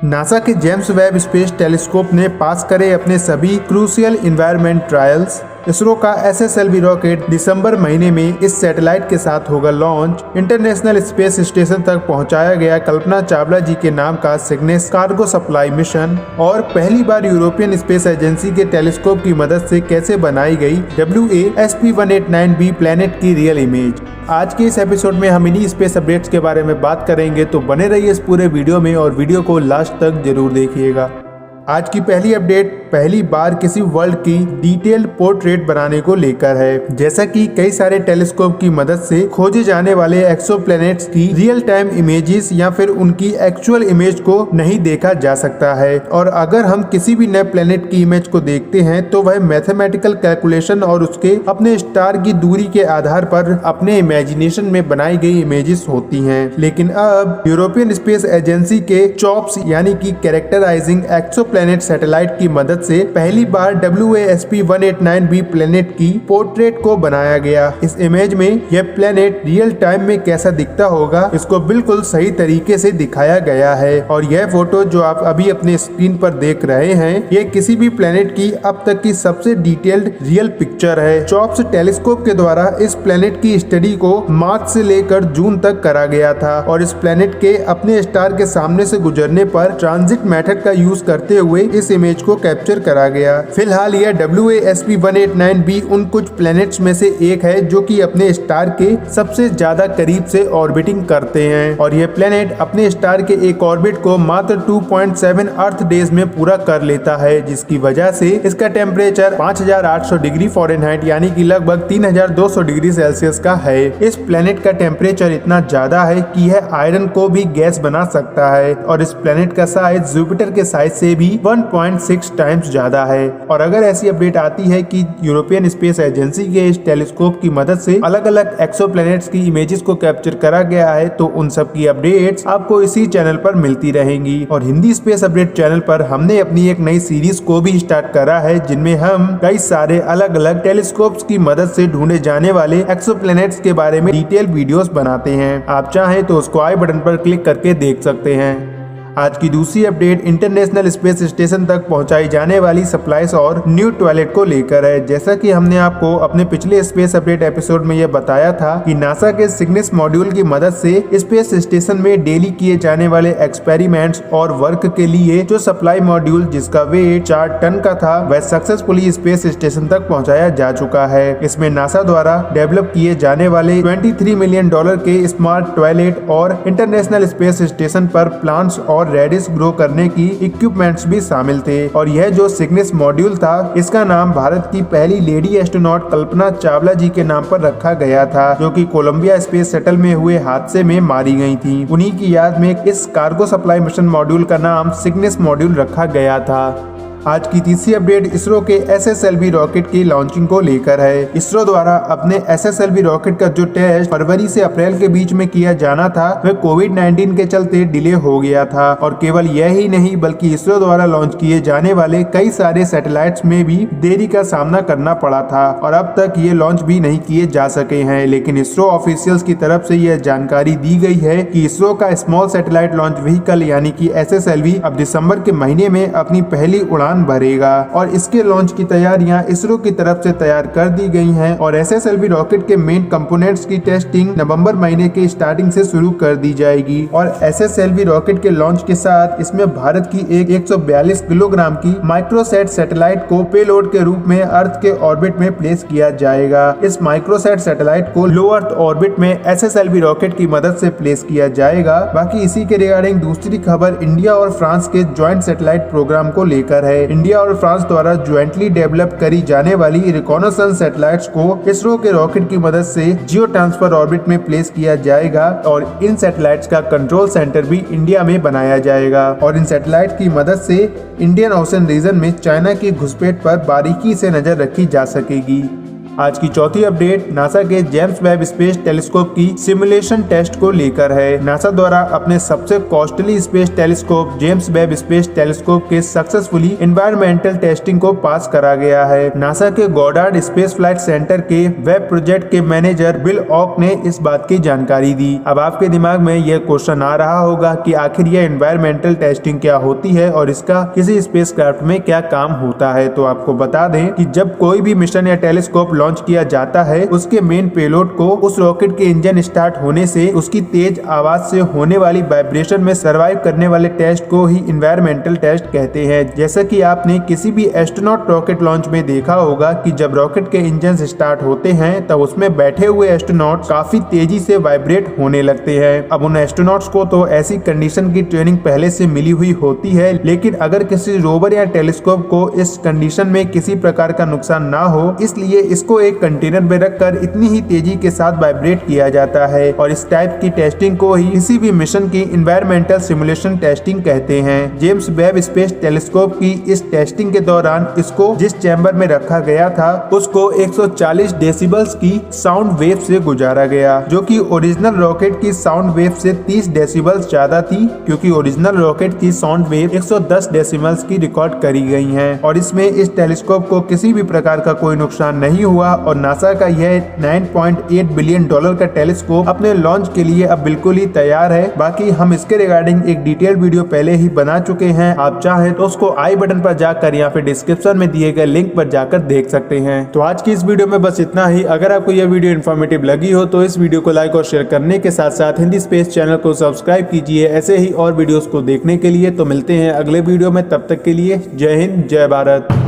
NASA के James Webb space telescope ने पास करे अपने सभी क्रूशियल एनवायरनमेंट ट्रायल्स। इसरो का SSLV रॉकेट दिसंबर महीने में इस सैटेलाइट के साथ होगा लॉन्च। इंटरनेशनल स्पेस स्टेशन तक पहुंचाया गया कल्पना चावला जी के नाम का सिग्नेस कार्गो सप्लाई मिशन। और पहली बार यूरोपियन स्पेस एजेंसी के टेलीस्कोप की मदद से कैसे बनाई गई WASP-189b प्लैनेट की रियल इमेज। आज के इस एपिसोड में हम इन्हीं स्पेस अपडेट्स के बारे में बात करेंगे, तो बने रहिए इस पूरे वीडियो में और वीडियो को लास्ट तक जरूर देखिएगा। आज की पहली अपडेट पहली बार किसी वर्ल्ड की डिटेल्ड पोर्ट्रेट बनाने को लेकर है। जैसा कि कई सारे टेलीस्कोप की मदद से खोजे जाने वाले एक्सोप्लैनेट्स की रियल टाइम इमेजेस या फिर उनकी एक्चुअल इमेज को नहीं देखा जा सकता है, और अगर हम किसी भी नए प्लैनेट की इमेज को देखते हैं तो वह मैथमेटिकल कैलकुलेशन और उसके अपने स्टार की दूरी के आधार पर अपने इमेजिनेशन में बनाई गई इमेजेस होती हैं। लेकिन अब यूरोपियन स्पेस एजेंसी के चॉप्स यानी कि कैरेक्टराइजिंग एक्सोप्लैनेट सैटेलाइट की मदद से पहली बार WASP-189b प्लैनेट की पोर्ट्रेट को बनाया गया। इस इमेज में यह प्लैनेट रियल टाइम में कैसा दिखता होगा इसको बिल्कुल सही तरीके से दिखाया गया है। और यह फोटो जो आप अभी अपने स्क्रीन पर देख रहे हैं, ये किसी भी प्लैनेट की अब तक की सबसे डिटेल्ड रियल पिक्चर है। चॉप्स टेलीस्कोप के द्वारा इस प्लैनेट की स्टडी को मार्च से लेकर जून तक करा गया था, और इस प्लैनेट के अपने स्टार के सामने से गुजरने पर ट्रांजिट मेथड का यूज करते हुए इस इमेज को कैप्चर करा गया। फिलहाल यह WASP-189b उन कुछ प्लैनेट्स में से एक है जो कि अपने स्टार के सबसे ज्यादा करीब से ऑर्बिटिंग करते हैं, और यह प्लैनेट अपने स्टार के एक ऑर्बिट को मात्र 2.7 अर्थ डेज में पूरा कर लेता है, जिसकी वजह से इसका टेम्परेचर 5800 डिग्री फ़ारेनहाइट यानी कि लगभग 3200 डिग्री सेल्सियस का है। इस प्लैनेट का टेम्परेचर इतना ज्यादा है कि यह आयरन को भी गैस बना सकता है, और इस प्लैनेट का साइज जुपिटर के साइज से भी 1.6 टाइम्स ज्यादा है। और अगर ऐसी अपडेट आती है कि यूरोपियन स्पेस एजेंसी के इस टेलीस्कोप की मदद से अलग अलग एक्सोप्लैनेट्स की इमेजेस को कैप्चर करा गया है, तो उन सब की अपडेट्स आपको इसी चैनल पर मिलती रहेंगी। और हिंदी स्पेस अपडेट चैनल पर हमने अपनी एक नई सीरीज को भी स्टार्ट करा है, जिनमें हम कई सारे अलग अलग टेलीस्कोप्स की मदद से ढूंढे जाने वाले एक्सोप्लैनेट्स के बारे में डिटेल वीडियोस बनाते हैं। आप चाहें तो उसको आई बटन पर क्लिक करके देख सकते हैं। आज की दूसरी अपडेट इंटरनेशनल स्पेस स्टेशन तक पहुंचाई जाने वाली सप्लाईज और न्यू टॉयलेट को लेकर है। जैसा कि हमने आपको अपने पिछले स्पेस अपडेट एपिसोड में यह बताया था कि नासा के सिग्नेस मॉड्यूल की मदद से स्पेस स्टेशन में डेली किए जाने वाले एक्सपेरिमेंट्स और वर्क के लिए जो सप्लाई मॉड्यूल जिसका वेट 4 टन का था, वह सक्सेसफुली स्पेस स्टेशन तक पहुँचाया जा चुका है। इसमें नासा द्वारा डेवलप किए जाने वाले $23 मिलियन के स्मार्ट टॉयलेट और इंटरनेशनल स्पेस स्टेशन पर प्लांट्स और रेडिस ग्रो करने की इक्विपमेंट्स भी शामिल थे। और यह जो सिग्नेस मॉड्यूल था, इसका नाम भारत की पहली लेडी एस्ट्रोनॉट कल्पना चावला जी के नाम पर रखा गया था, जो कि कोलंबिया स्पेस शटल में हुए हादसे में मारी गई थी। उन्हीं की याद में इस कार्गो सप्लाई मिशन मॉड्यूल का नाम सिग्नेस मॉड्यूल रखा गया था। आज की तीसरी अपडेट इसरो के SSLV रॉकेट की लॉन्चिंग को लेकर है। इसरो द्वारा अपने SSLV रॉकेट का जो टेस्ट फरवरी से अप्रैल के बीच में किया जाना था, वह कोविड-19 के चलते डिले हो गया था। और केवल यह ही नहीं बल्कि इसरो द्वारा लॉन्च किए जाने वाले कई सारे सैटेलाइट्स में भी देरी का सामना करना पड़ा था, और अब तक ये लॉन्च भी नहीं किए जा सके हैं। लेकिन इसरो ऑफिशियल्स की तरफ से यह जानकारी दी गई है कि इसरो का स्मॉल सैटेलाइट लॉन्च व्हीकल यानी कि SSLV अब दिसंबर के महीने में अपनी पहली उड़ान भरेगा, और इसके लॉन्च की तैयारियां इसरो की तरफ से तैयार कर दी गई हैं। और SSLV रॉकेट के मेन कंपोनेंट्स की टेस्टिंग नवंबर महीने के स्टार्टिंग से शुरू कर दी जाएगी। और SSLV रॉकेट के लॉन्च के साथ इसमें भारत की एक 142 किलोग्राम की माइक्रोसैट सैटेलाइट को पेलोड के रूप में अर्थ के ऑर्बिट में प्लेस किया जाएगा। इस माइक्रोसैट सैटेलाइट को लो अर्थ ऑर्बिट में SSLV रॉकेट की मदद से प्लेस किया जाएगा। बाकी इसी के रिगार्डिंग दूसरी खबर इंडिया और फ्रांस के ज्वाइंट सैटेलाइट प्रोग्राम को लेकर है। इंडिया और फ्रांस द्वारा ज्वाइंटली डेवलप करी जाने वाली रिकॉनेसेंस सैटेलाइट्स को इसरो के रॉकेट की मदद से जियो ट्रांसफर ऑर्बिट में प्लेस किया जाएगा, और इन सैटेलाइट्स का कंट्रोल सेंटर भी इंडिया में बनाया जाएगा। और इन सैटेलाइट की मदद से इंडियन ओशन रीजन में चाइना की घुसपैठ पर बारीकी से नजर रखी जा सकेगी। आज की चौथी अपडेट नासा के जेम्स वेब स्पेस टेलीस्कोप की सिमुलेशन टेस्ट को लेकर है। नासा द्वारा अपने सबसे costly space telescope James Webb space telescope के सक्सेसफुली एनवायरमेंटल टेस्टिंग को पास करा गया है। नासा के गॉडार्ड स्पेस फ्लाइट सेंटर के वेब प्रोजेक्ट के मैनेजर बिल ऑक ने इस बात की जानकारी दी। अब आपके दिमाग में यह क्वेश्चन आ रहा होगा कि आखिर यह एनवायरमेंटल टेस्टिंग क्या होती है और इसका किसी स्पेसक्राफ्ट में क्या काम होता है। तो आपको बता दें कि जब कोई भी मिशन या टेलीस्कोप लॉन्च किया जाता है, उसके मेन पेलोड को उस रॉकेट के इंजन स्टार्ट होने से उसकी तेज आवाज से होने वाली वाइब्रेशन में सर्वाइव करने वाले टेस्ट को ही एनवायरमेंटल टेस्ट कहते हैं। जैसा कि आपने किसी भी एस्ट्रोनॉट रॉकेट लॉन्च में देखा होगा कि जब रॉकेट के इंजन स्टार्ट होते हैं तब उसमें बैठे हुए एस्ट्रोनॉट काफी तेजी से वाइब्रेट होने लगते हैं। अब उन एस्ट्रोनॉट्स को तो ऐसी कंडीशन की ट्रेनिंग पहले से मिली हुई होती है, लेकिन अगर किसी रोवर या टेलीस्कोप को इस कंडीशन में किसी प्रकार का नुकसान ना हो, इसलिए इसको एक कंटेनर में रखकर इतनी ही तेजी के साथ वाइब्रेट किया जाता है और इस टाइप की टेस्टिंग को ही किसी भी मिशन की एनवायरमेंटल सिमुलेशन टेस्टिंग कहते हैं। जेम्स वेब स्पेस टेलीस्कोप की इस टेस्टिंग के दौरान इसको जिस चैम्बर में रखा गया था उसको 140 डेसिबल्स की साउंड वेव से गुजारा गया, जो कि ओरिजिनल रॉकेट की साउंड वेव से 30 डेसिबल्स ज्यादा थी, क्योंकि ओरिजिनल रॉकेट की साउंड वेव 110 डेसिबल्स की रिकॉर्ड करी गई हैं। और इसमें इस टेलीस्कोप को किसी भी प्रकार का कोई नुकसान नहीं हुआ और नासा का यह $9.8 बिलियन का टेलीस्कोप अपने लॉन्च के लिए अब बिल्कुल ही तैयार है। बाकी हम इसके रिगार्डिंग एक डिटेल वीडियो पहले ही बना चुके हैं, आप चाहें तो उसको आई बटन पर जाकर या फिर डिस्क्रिप्शन में दिए गए लिंक पर जाकर देख सकते हैं। तो आज की इस वीडियो में बस इतना ही। अगर आपको यह वीडियो इन्फॉर्मेटिव लगी हो तो इस वीडियो को लाइक और शेयर करने के साथ साथ हिंदी स्पेस चैनल को सब्सक्राइब कीजिए ऐसे ही और वीडियोस को देखने के लिए। तो मिलते हैं अगले वीडियो में, तब तक के लिए जय हिंद जय भारत।